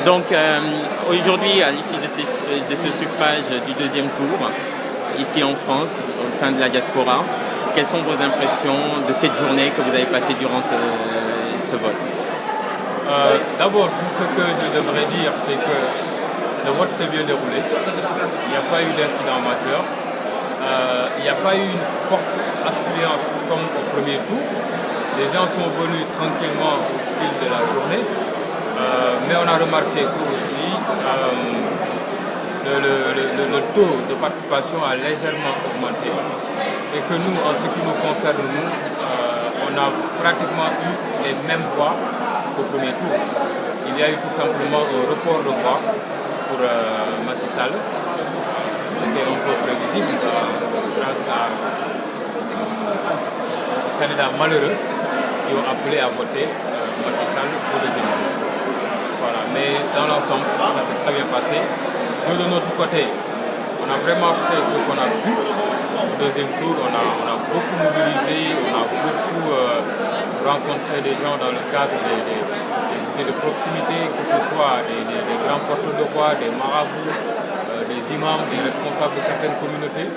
Donc aujourd'hui, à l'issue de ce suffrage du deuxième tour, ici en France, au sein de la diaspora, quelles sont vos impressions de cette journée que vous avez passée durant ce vote? D'abord, tout ce que je devrais dire, c'est que le vote s'est bien déroulé. Il n'y a pas eu d'incident majeur. Il n'y a pas eu une forte affluence comme au premier tour. Les gens sont venus tranquillement au fil de la journée. Mais on a remarqué que aussi le taux de participation a légèrement augmenté. Et que nous, en ce qui nous concerne, on a pratiquement eu les mêmes voix qu'au premier tour. Il y a eu tout simplement un report de voix pour Macky Sall. C'était un peu prévisible grâce à des candidats malheureux qui ont appelé à voter Macky Sall pour le deuxième tour. Voilà. Mais dans l'ensemble, ça s'est très bien passé. Nous, de notre côté, on a vraiment fait ce qu'on a pu. Au deuxième tour, on a beaucoup mobilisé, on a beaucoup rencontré des gens dans le cadre des visites de proximité, que ce soit des grands porteurs de voix, des marabouts, des imams, des responsables de certaines communautés.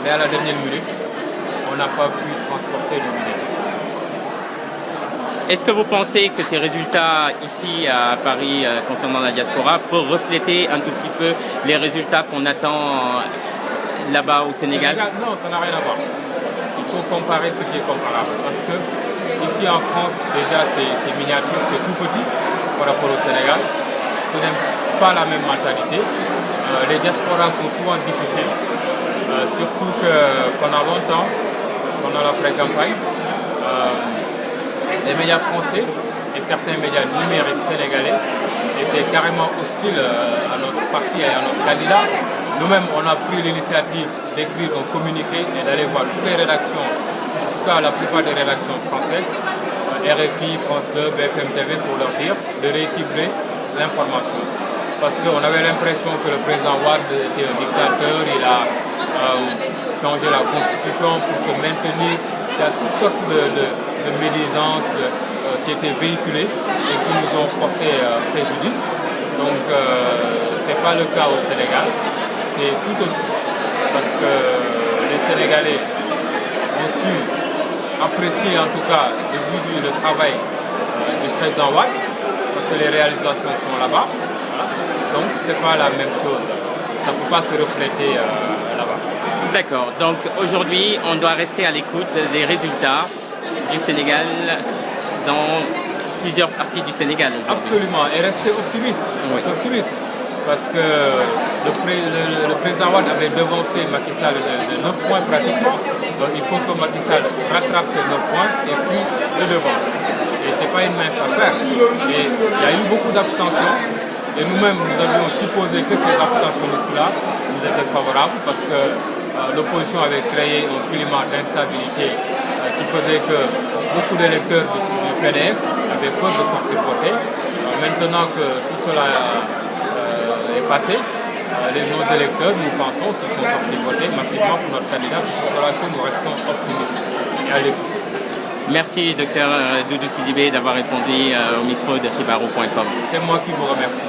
Mais à la dernière minute, on n'a pas pu transporter l'unité. Est-ce que vous pensez que ces résultats ici à Paris concernant la diaspora peuvent refléter un tout petit peu les résultats qu'on attend là-bas au Sénégal? Non, ça n'a rien à voir. Il faut comparer ce qui est comparable. Parce que ici en France, déjà c'est miniature, c'est tout petit par rapport au Sénégal. Ce n'est pas la même mentalité. Les diasporas sont souvent difficiles. Surtout que pendant longtemps, pendant la pré-campagne, les médias français et certains médias numériques sénégalais étaient carrément hostiles à notre parti et à notre candidat. Nous-mêmes, on a pris l'initiative d'écrire un communiqué et d'aller voir toutes les rédactions, en tout cas la plupart des rédactions françaises, RFI, France 2, BFM TV, pour leur dire de rééquilibrer l'information. Parce qu'on avait l'impression que le président Wade était un dictateur, il a changé la constitution pour se maintenir. Il y a toutes sortes de médisances qui étaient véhiculées et qui nous ont porté préjudice. Donc ce n'est pas le cas au Sénégal. C'est tout autre. Parce que les Sénégalais ont su apprécier en tout cas de visu le travail du président Wade, parce que les réalisations sont là-bas. Donc ce n'est pas la même chose. Ça ne peut pas se refléter là-bas. D'accord. Donc aujourd'hui, on doit rester à l'écoute des résultats du Sénégal dans plusieurs parties du Sénégal. Absolument. Et rester optimiste. Oui. Optimiste. Parce que le président Wade avait devancé Macky Sall de 9 points pratiquement. Donc il faut que Macky Sall rattrape ces 9 points et puis le devance. Et ce n'est pas une mince affaire. Et il y a eu beaucoup d'abstention. Et nous-mêmes, nous avions supposé que ces abstentionnistes-là nous étaient favorables parce que l'opposition avait créé un climat d'instabilité qui faisait que beaucoup d'électeurs du PDS avaient peur de sortir voter. Maintenant que tout cela est passé, nos électeurs, nous pensons qu'ils sont sortis voter massivement pour notre candidat. C'est pour cela que nous restons optimistes et à l'écoute. Merci, Dr Doudou Sidibé, d'avoir répondu au micro de Xibarou.com. C'est moi qui vous remercie.